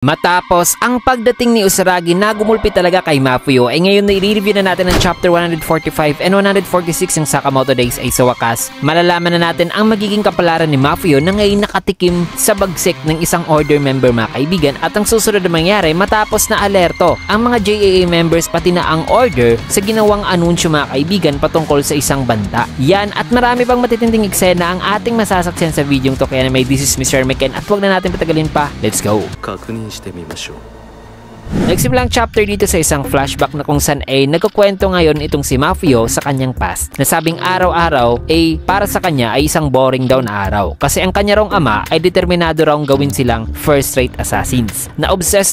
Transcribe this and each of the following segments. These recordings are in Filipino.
Matapos ang pagdating ni Usaragi na gumulpi talaga kay Mafuyo ay ngayon na i-review na natin ang chapter 145 and 146 ng Sakamoto Days ay sa wakas malalaman na natin ang magiging kapalaran ni Mafuyo na ngayon nakatikim sa bagsik ng isang order member mga kaibigan at ang susunod na mangyari matapos na alerto ang mga JAA members pati na ang order sa ginawang anunsyo mga kaibigan patungkol sa isang banta. Yan at marami pang matitinding eksena ang ating masasaksihan sa videong to kaya naman this is Mr. Meken at huwag na natin patagalin pa. Let's go! してみましょう。 Nagsimulang chapter dito sa isang flashback na kung saan ay nagkukwento ngayon itong si Mafuyo sa kanyang past. Nasabing araw-araw ay para sa kanya ay isang boring daw na araw. Kasi ang kanya rong ama ay determinado raw gawin silang first-rate assassins. Na-obsess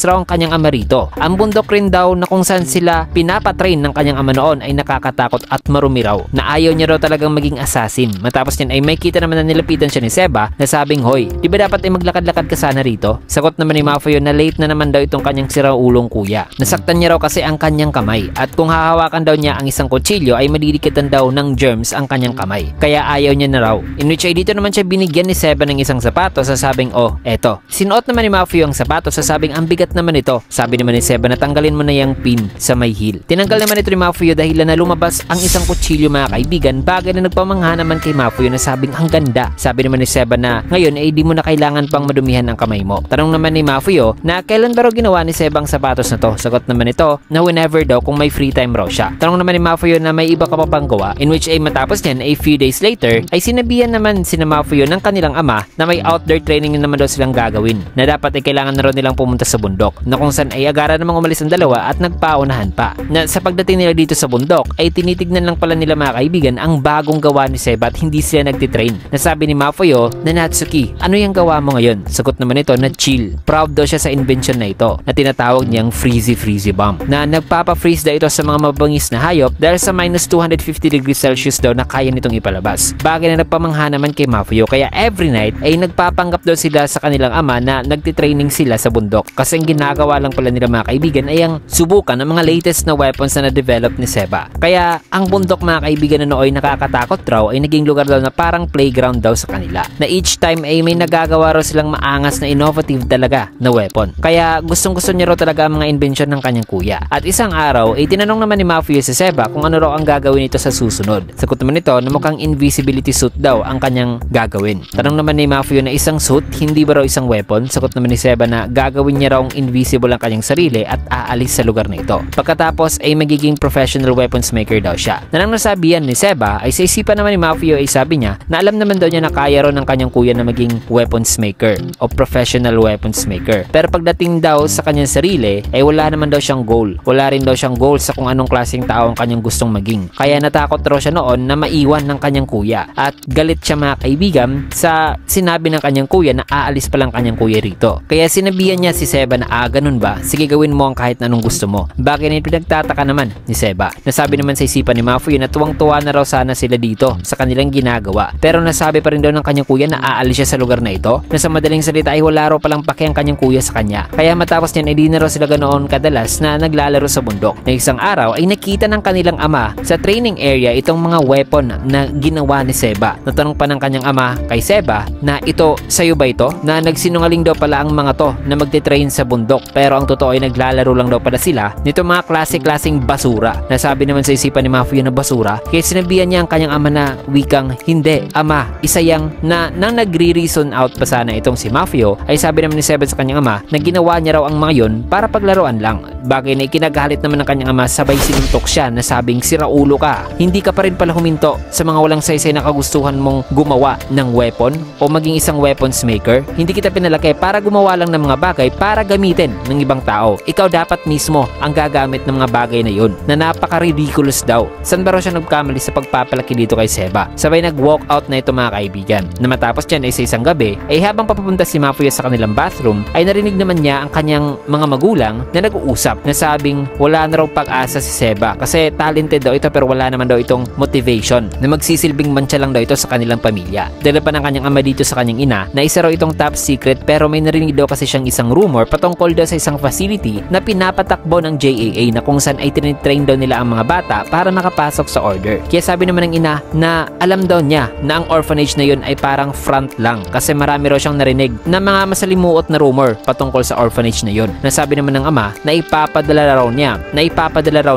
raw ang kanyang ama rito. Ang bundok rin daw na kung saan sila pinapatrain ng kanyang ama noon ay nakakatakot at marumi raw. Na ayaw niya raw talagang maging assassin. Matapos niyan ay may kita naman na nilapitan siya ni Seba na sabing, "Hoy, di ba dapat ay maglakad-lakad ka sana rito?" Sagot naman ni Mafuyo na late na naman daw itong kanyang sirang ulong kuya. Nasaktan niya raw kasi ang kanyang kamay at kung hahawakan daw niya ang isang kutsilyo ay madidikitan daw ng germs ang kanyang kamay. Kaya ayaw niya na raw. In which ay dito naman siya binigyan ni Seba ng isang sapatos sasabing, "Oh, eto." Sinuot naman ni Mafuyo ang sapatos sasabing, "Ang bigat naman ito." Sabi naman ni Seba na tanggalin mo na yung pin sa may heel. Tinanggal naman ito ni Mafuyo dahil na lumabas ang isang kutsilyo mga kaibigan, bagay na nagpamangha naman kay Mafuyo na sabing ang ganda. Sabi naman ni Seba na ngayon ay di mo na kailangan pang madumihan ang kamay mo. Tanong naman ni Mafuyo na kailan ba raw ginawa ni Seba ang sapatos na to. Sagot naman ito na whenever daw kung may free time raw siya. Tanong naman ni Mafuyo na may iba ka pa pang gawa, in which ay matapos niyan ay few days later ay sinabihan naman si Mafuyo ng kanilang ama na may outdoor training na naman daw silang gagawin na dapat ay kailangan na raw nilang pumunta sa bundok na kung saan ay agara namang umalis ang dalawa at nagpaunahan pa. Na sa pagdating nila dito sa bundok ay tinitignan lang pala nila mga kaibigan ang bagong gawa ni Seba at hindi sila nagtitrain. Nasabi ni Mafuyo na, "Natsuki, ano yung gawa mo ngayon?" Sagot naman ito na chill. Proud daw siya sa invention na ito na tinatawag niyang freezy bomb na nagpapa-freeze daw ito sa mga mabangis na hayop dahil sa minus 250 degrees Celsius daw na kaya nitong ipalabas. Bagay na nagpamangha naman kay Mafuyo kaya every night ay nagpapanggap daw sila sa kanilang ama na nagtitraining sila sa bundok kasi ang ginagawa lang pala nila mga kaibigan ay ang subukan ng mga latest na weapons na na-develop ni Seba. Kaya ang bundok mga kaibigan na nooy nakakatakot raw ay naging lugar daw na parang playground daw sa kanila na each time ay may nagagawa raw silang maangas na innovative talaga na weapon. Kaya gustong-gusto niya raw talaga ang mga invention ng kanyang kuya. At isang araw ay tinanong naman ni Mafuyo si Seba kung ano raw ang gagawin nito sa susunod. Sagot naman nito na mukhang invisibility suit daw ang kanyang gagawin. Tanong naman ni Mafuyo na isang suit, hindi ba raw isang weapon? Sagot naman ni Seba na gagawin niya raw invisible ang kanyang sarili at aalis sa lugar na ito. Pagkatapos ay magiging professional weapons maker daw siya. Na nang nasabihan ni Seba ay sa isipan naman ni Mafuyo ay sabi niya na alam naman daw niya na kaya raw ng kanyang kuya na maging weapons maker o professional weapons maker. Pero pagdating daw sa kanyang sarili ay wala naman daw siyang goal. Wala rin daw siyang goal sa kung anong klaseng tao ang kanyang gustong maging. Kaya natakot raw siya noon na maiwan ng kanyang kuya. At galit siya mga kaibigan sa sinabi ng kanyang kuya na aalis pa lang kanyang kuya rito. Kaya sinabihan niya si Seba na ganun ba? Sige gawin mo ang kahit na anong gusto mo. Bagay na pinagtataka naman ni Seba. Nasabi naman sa isipan ni Mafuyo na tuwang-tuwa na raw sana sila dito sa kanilang ginagawa. Pero nasabi pa rin daw ng kanyang kuya na aalis siya sa lugar na ito. Na sa madaling salita ay wala raw palang pake ang kanyang kuya sa kanya. Kaya matapos niyan ay di na raw sila ganoon kadalas na naglalaro sa bundok. Na isang araw ay nakita ng kanilang ama sa training area itong mga weapon na ginawa ni Seba. Natanong pa ng kanyang ama kay Seba na ito, sayo ba ito? Na nagsinungaling daw pala ang mga to na magte-train sa bundok. Pero ang totoo ay naglalaro lang daw pala sila nito mga klase-klaseng basura. Nasabi naman sa isipan ni Mafuyo na basura kaya sinabihan niya ang kanyang ama na wikang, "Hindi, ama, isa yang na nang nagre-reason out pa sana itong si Mafuyo ay sabi naman ni Seba sa kanyang ama na ginawa niya raw ang mga yon para paglaruan lang. Bagay na ikinagalit naman ng kanyang ama sabay sinuntok siya na sabing sira ulo ka. Hindi ka pa rin pala huminto sa mga walang saysay na kagustuhan mong gumawa ng weapon o maging isang weapons maker. Hindi kita pinalaki para gumawa lang ng mga bagay para gamitin ng ibang tao. Ikaw dapat mismo ang gagamit ng mga bagay na yun na napaka-ridiculous daw." San ba raw siya nagkamali sa pagpapalaki dito kay Seba? Sabay nag-walk out na ito mga kaibigan. Na matapos dyan ay sa isang gabi ay habang papapunta si Mafuyo sa kanilang bathroom ay narinig naman niya ang kanyang mga magulang na nag-uusap. nag-uusap na sabing wala na raw pag-asa si Seba kasi talented daw ito pero wala naman daw itong motivation na magsisilbing mantsa lang daw ito sa kanilang pamilya. Dala pa ng kanyang ama dito sa kanyang ina na isa raw itong top secret pero may narinig daw kasi siyang isang rumor patungkol daw sa isang facility na pinapatakbo ng JAA na kung saan ay tinitrain daw nila ang mga bata para makapasok sa order. Kaya sabi naman ng ina na alam daw niya na ang orphanage na yun ay parang front lang kasi marami raw siyang narinig na mga masalimuot na rumor patungkol sa orphanage na yun. Nasabi naman ng ama na ipapadala raw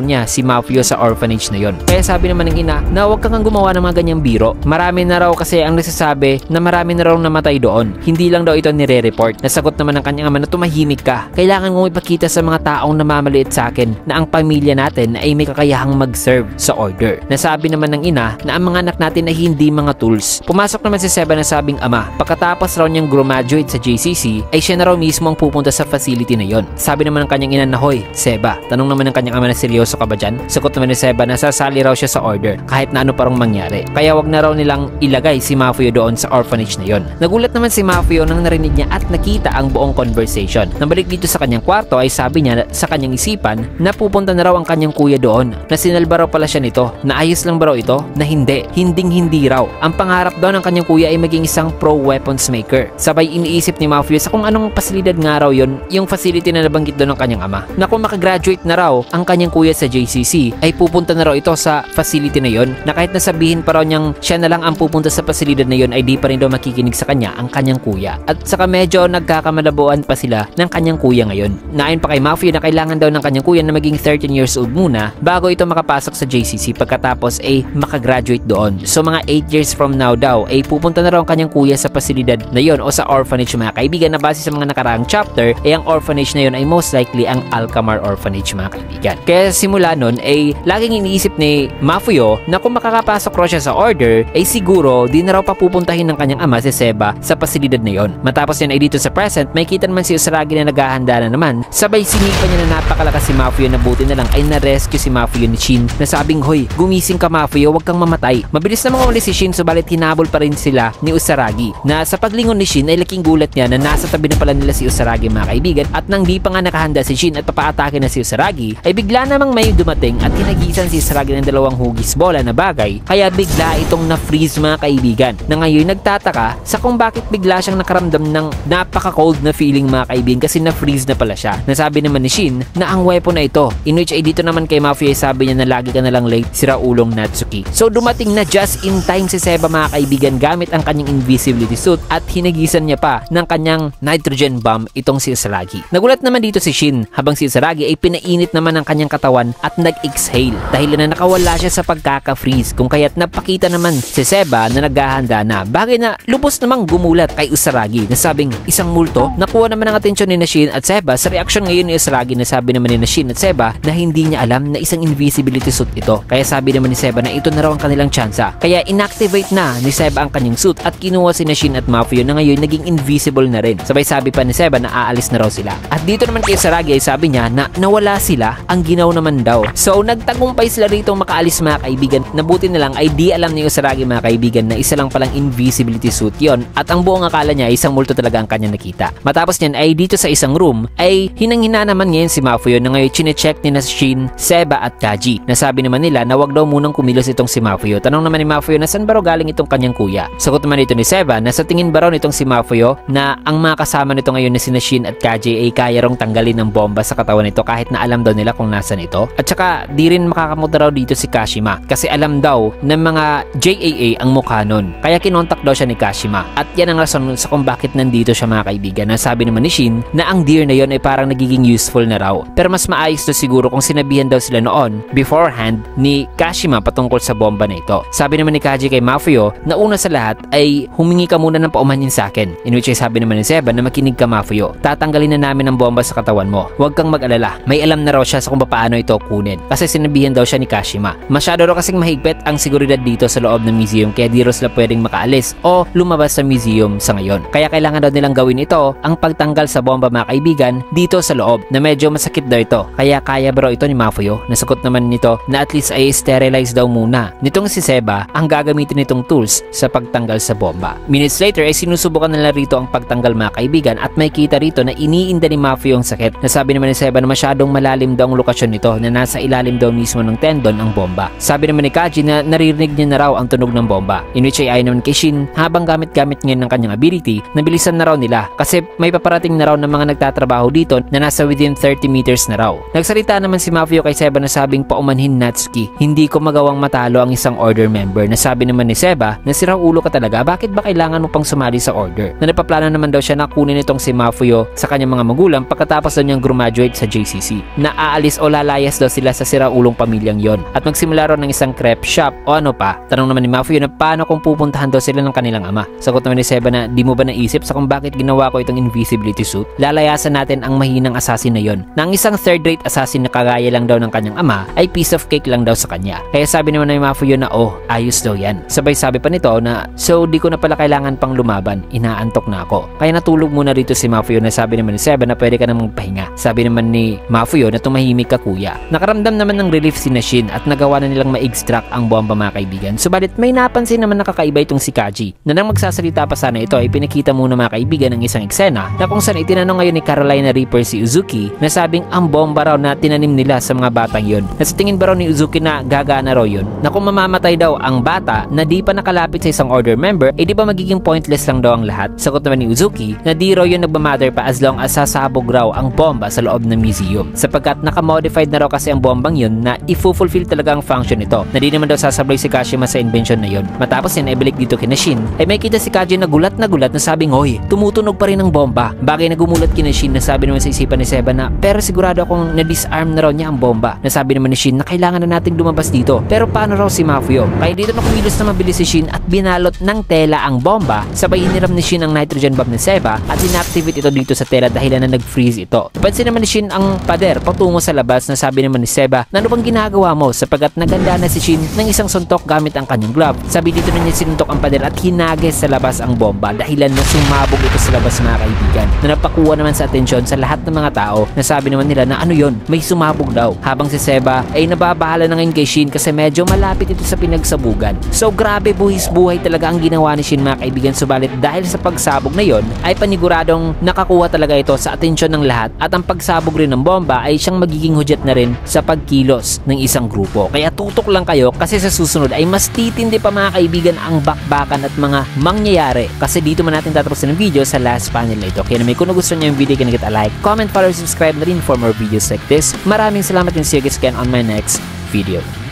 niya si Mafio sa orphanage na yun. Kaya sabi naman ng ina na huwag kang gumawa ng mga ganyang biro. Marami na raw kasi ang nagsasabi na marami na raw namatay doon. Hindi lang daw ito nire-report. Nasagot naman ng kanyang ama na tumahimik ka. Kailangan mong ipakita sa mga taong namamaliit sa akin na ang pamilya natin ay may kakayahang mag-serve sa order. Nasabi naman ng ina na ang mga anak natin ay hindi mga tools. Pumasok naman si Seba na sabing ama. Pagkatapos raw niyang graduate sa JCC ay siya na raw mismo ang pupunta sa facility na yon. Sabi naman ng kanyang ina na hoy, Seba, tanong naman ng kanyang ama na seryoso ka ba dyan? Sagot naman ni Seba na sasali raw siya sa order kahit na ano parang mangyari. Kaya wag na raw nilang ilagay si Mafio doon sa orphanage na yon. Nagulat naman si Mafio nang narinig niya at nakita ang buong conversation. Nabalik dito sa kanyang kwarto ay sabi niya sa kanyang isipan na pupunta na raw ang kanyang kuya doon, na sinalba raw pala siya nito, na ayos lang ba raw ito? Na hindi raw. Ang pangarap daw ng kanyang kuya ay maging isang pro weapons maker. Sabay iniisip ni Mafio sa kung anong pasilidad nga raw yon, yung facility na nabanggit doon ng kanyang ama, na kung makagraduate na raw ang kanyang kuya sa JCC ay pupunta na raw ito sa facility na yon, na kahit nasabihin pa raw niyang siya na lang ang pupunta sa pasilidad na yon ay di pa rin daw makikinig sa kanya ang kanyang kuya. At saka medyo nagkakamalabuan pa sila ng kanyang kuya ngayon. Naayon pa kay Mafio na kailangan daw ng kanyang kuya na maging 13 years old muna bago ito makapasok sa JCC pagkatapos ay makagraduate doon. So mga 8 years from now daw ay pupunta na raw ang kanyang kuya sa pasilidad na yon o sa orphanage, mga kaibigan, na base sa mga nakaraang chapter ay ang orphanage na yon ay most likely ang Alcamar Orphanage, mga kaibigan. Kaya simula nun ay laging iniisip ni Mafio na kung makakapasok raw siya sa order ay siguro di na raw papupuntahin ng kanyang ama si Seba sa pasilidad na yon. Matapos yan ay dito sa present may kita naman si Usaragi na naghahanda na naman. Sabay sinipa niya na napakalakas si Mafio na buti na lang ay na-rescue si Mafio ni Shin na sabing hoy, gumising ka Mafio, wag kang mamatay. Mabilis na umalis si Shin subalit hinabol pa rin sila ni Usaragi, na sa paglingon ni Shin ay laking gulat niya na nasa tabi na pala nila si Usaragi, mga kaibigan, at nang di pa nga nakahanda si Shin at papaatake na si Usaragi ay bigla namang may dumating at tinagisan si Usaragi ng dalawang hugis bola na bagay, kaya bigla itong na-freeze, mga kaibigan, na ngayon nagtataka sa kung bakit bigla siyang nakaramdam ng napaka-cold na feeling, mga kaibigan, kasi na-freeze na pala siya. Nasabi naman ni Shin na ang weapon na ito, in which ay dito naman kay Mafio ay sabi niya na lagi ka na lang late, sira ulong Natsuki. So dumating na just in time si Seba, mga kaibigan, gamit ang kanyang invisibility suit at hinagisan niya pa ng kanyang nitrogen bomb itong si Usaragi. Nagulat naman dito si Shin habang si Usaragi ay pinainit naman ang kanyang katawan at nag-exhale dahil na nakawala siya sa pagkaka-freeze, kung kaya't napakita naman si Seba na naghahanda na, bagay na lubos namang gumulat kay Usaragi na sabing isang multo. Nakuha naman ang atensyon ni Shin at Seba sa reaksyon ngayon ni Usaragi na sabi naman ni Shin at Seba na hindi niya alam na isang invisibility suit ito. Kaya sabi naman ni Seba na ito na raw ang kanilang tsansa. Kaya inactivate na ni Seba ang kanyang suit at kinuha si Shin at Mafio na ngayon naging invisible na rin. Sabay sabi pa ni Seba na aalis na raw sila. At dito naman kay Usaragi ay sabi niya na nawala sila, ang ginaw naman daw. So nagtagumpay sila rito makaalis, mga kaibigan. Nabuti na lang ay di alam ni Usaragi, mga kaibigan, na isa lang palang invisibility suit yon at ang buong akala niya isang multo talaga ang kanya nakita. Matapos niyan ay dito sa isang room ay hinang-hina naman ngayon si Mafio na ngayon chinecheck ni Shin, Seba at Kaji. Nasabi naman nila na wag daw munang kumilos itong si Mafio. Tanong naman ni Mafio na saan ba raw galing itong kanyang kuya. Sagot naman ito ni Seba na sa tingin ba raw nitong si Mafio na ang mga kasama nito ngayon na sina Shin at Kaji ay kaya rong tanggalin ng bomba sa katawan nito kahit na alam daw nila kung nasan ito. At saka di rin makakamuta raw dito si Kashima kasi alam daw ng mga JAA ang mukha nun. Kaya kinontak daw siya ni Kashima at yan ang rason sa kung bakit nandito siya, mga kaibigan. Nasabi naman ni Shin na ang deer na yon ay parang nagiging useful na raw. Pero mas maayos to siguro kung sinabihan daw sila noon beforehand ni Kashima patungkol sa bomba na ito. Sabi naman ni Kaji kay Mafio na una sa lahat ay humingi ka muna ng paumanhin sa akin. In which ay sabi naman ni Seba na makinig ka, Mafio. Tatanggalin na namin ang bomba sa katawan mo. Huwag kang mag-alala. May alam na raw siya sa kung paano ito kunin. Kasi sinabihan daw siya ni Kashima. Masyado raw kasing mahigpit ang seguridad dito sa loob ng museum kaya di raw sila pwedeng makaalis o lumabas sa museum sa ngayon. Kaya kailangan daw nilang gawin ito, ang pagtanggal sa bomba, mga kaibigan, dito sa loob na medyo masakit daw ito. Kaya kaya bro ito ni Mafio. Nasagot naman nito na at least ay sterilize daw muna nitong si Seba ang gagamitin nitong tools sa pagtanggal sa bomba. Minutes later ay sinusubukan nila rito ang pagtanggal, mga kaibigan, at may kita rito na iniinda ni Mafio ang sakit. Nasabi naman ni Seba na masyadong malalim daw ang lokasyon nito na nasa ilalim daw mismo ng tendon ang bomba. Sabi naman ni Kaji na naririnig niya na raw ang tunog ng bomba, in which ay ayon naman kay Shin, habang gamit-gamit ngayon ng kanyang ability, nabilisan na raw nila kasi may paparating na raw ng mga nagtatrabaho dito na nasa within 30 meters na raw. Nagsalita naman si Mafio kay Seba na sabing paumanhin Natsuki, hindi ko magawang matalo ang isang order member. Nasabi naman ni Seba na sirang ulo ka talaga, bakit ba kailangan mo pang sumali sa order? Na napaplano naman daw siya na kunin itong si Mafio sa kanyang mga magulang pagkatapos daw niyang graduate sa JCC. Na aalis o lalayas daw sila sa siraulong pamilyang yon at magsimula raw ng isang crepe shop o ano pa. Tanong naman ni Mafio na paano kung pupuntahan daw sila ng kanilang ama. Sagot naman ni Seba na di mo ba naisip sa kung bakit ginawa ko itong invisibility suit? Lalayasan natin ang mahinang assassin na yon. Na ang isang third-rate assassin na kagaya lang daw ng kanyang ama ay piece of cake lang daw sa kanya. Kaya sabi naman ni Mafio na oh, ayos daw yan. Sabay sabi pa nito na so di ko na pala kailangan pang lumaban, inaantok na ako. Kaya natulog muna rito si Mafio na sabi naman ni Seba na pwede ka namang pahinga. Sabi naman ni Mafio na tumahimik ka kuya. Nakaramdam naman ng relief si Shin at nagawa na nilang ma-extract ang bomba mga kaibigan. Subalit may napansin naman nakakaiba itong si Kaji na nang magsasalita pa sana ito ay pinakita muna mga kaibigan ng isang eksena na kung saan itinanong ngayon ni Carolina Reaper si Uzuki na sabing ang bomba raw na tinanim nila sa mga batang yon. Na sa tingin ba raw ni Uzuki na gagana raw yun? Na kung mamamatay daw ang bata na di pa nakalapit sa isang order member, eh di ba magiging pointless lang daw ang lahat? Sagot naman ni Uzuki na di raw yun nagmamatter pa as long as sasabog raw ang bomba sa loob ng museum. Sapagkat nakamodified na raw kasi ang bombang yun na i-fulfill talaga ang function nito. Na di naman daw sasablay si Kashima sa invention na yun. Matapos yan ay balik dito kina Shin, ay may kita si Kaji na gulat na sabing hoy, tumutunog pa rin ang bomba. Bagay na gumulat kina Shin na sabi naman sa isipan ni Seba na pero sigurado akong na-disarm na raw niya ang bomba. Nasabi naman ni Shin na kailangan na nating lumabas dito. Pero paano raw si Mafio? Kaya dito na kumilos na mabilis si Shin at binalot ng tela ang bomba. Sabay hiniram ni Shin ang nitrogen bomb ni Seba at inactivate ito dito sa tela dahil na nag-freeze ito. Pansin naman ni Shin ang pader patungo sa labas na sabi naman ni Seba na ano bang ginagawa mo sapagkat naganda na si Shin ng isang suntok gamit ang kanyang glove. Sabi dito na niya sinuntok ang pader at hinagis sa labas ang bomba dahilan na sumabog ito sa labas mga kaibigan. Na napakuha naman sa atensyon sa lahat ng mga tao na sabi naman nila na ano yon, may sumabog daw. Habang si Seba ay nababahala na ngayon kay Shin kasi medyo malapit ito sa pinagsabugan. So grabe buhis buhay talaga ang ginawa ni Shin mga kaibigan, subalit dahil sa pagsabog na yon ay paniguradong nakakuha talaga ito sa atensyon ng lahat at ang pagsabog rin ng bomba ay siyang magiging hudyat na rin sa pagkilos ng isang grupo. Kaya tutok lang kayo kasi sa susunod ay mas titindi pa mga kaibigan ang bakbakan at mga mangyayari kasi dito man natin tatapusin ang video sa last panel na ito. Kaya naman kung nagustuhan nyo yung video, can get a like, comment, follow, subscribe na rin for more videos like this. Maraming salamat and see you guys again on my next video.